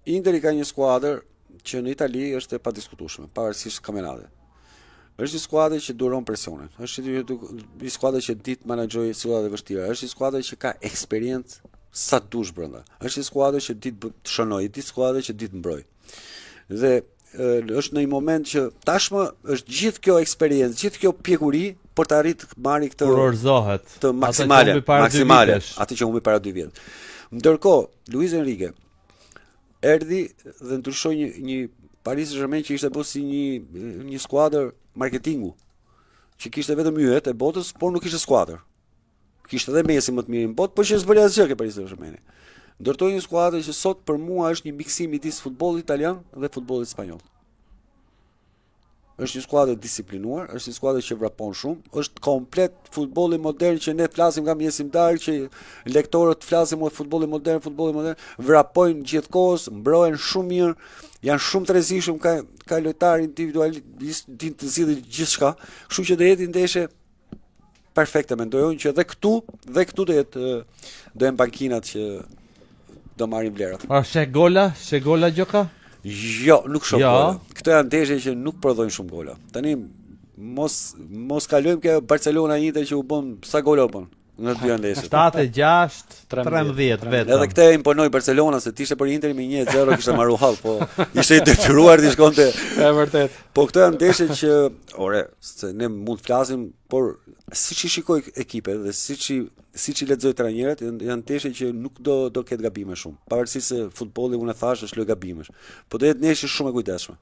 Interi ka një skuadër që në Itali është e padiskutueshme, pavarësisht kampionatit. Është një skuadër që duron presionin. Është një skuadër që ditë menaxhojë situata të vështira. Është një skuadër që ka eksperiencë sa dush brenda. Është një skuadër që ditë të shënojë, ditë skuadër që ditë mbroj. Dhe është në një moment që tashmë është gjithë kjo eksperiencë, gjithë kjo pjekuri për të arritë të marrë këtë kurorzohet të maksimale, atë që humbi para 2 vjet. Ndërkohë, Luis Enrique erdhi dhe ndryshoi një Paris Saint-Germain që ishte bërë si një skuadër marketingu, që kishte vetëm yjet e botës, por nuk kishte skuadër. Kishte edhe Messi më të mirë në botë, por që s'bëri asgjë ke Paris Saint-Germain. Ndërtoi një skuadër që sot për mua është një miksim midis futbollit italian dhe futbollit spanjoll. Është një skuadër disiplinuar, është një skuadër që vrapon shumë, është komplet futbolli modern që ne flasim nga mjesimtar, që lektorët flasin me futbolli modern, vrapojnë gjithkohës, mbrohen shumë mirë, janë shumë të rrezikshëm, ka lojtarë individualistë, din të zgjidhin gjithçka, kështu që do jetë ndeshje perfekte, mendoj unë që dhe këtu do jenë bankinat që do marrin vlerat. She gola Gjoka? Jo, nuk shoh gola. Këto janë ndeshje që nuk prodhojnë shumë gola. Tani mos kalojmë ke Barcelona Inter që u bën sa gola u bën në 2 ndeshje. 7-6, 13 vetëm. Edhe këtë imponoi Barcelona se ishte për Inter me 1-0 kishte marrë hall, po ishte i detyruar të shkonte. Është vërtet. Po këto janë ndeshje që, se ne mund të flasim, por siç i shikoj ekipet dhe siç i lexoj trajnerët, janë ndeshje që nuk do ketë gabime shumë. Pavarësisht se futbolli unë e thash është lojë gabimesh, po do jetë ndeshje shumë e kujdesshme.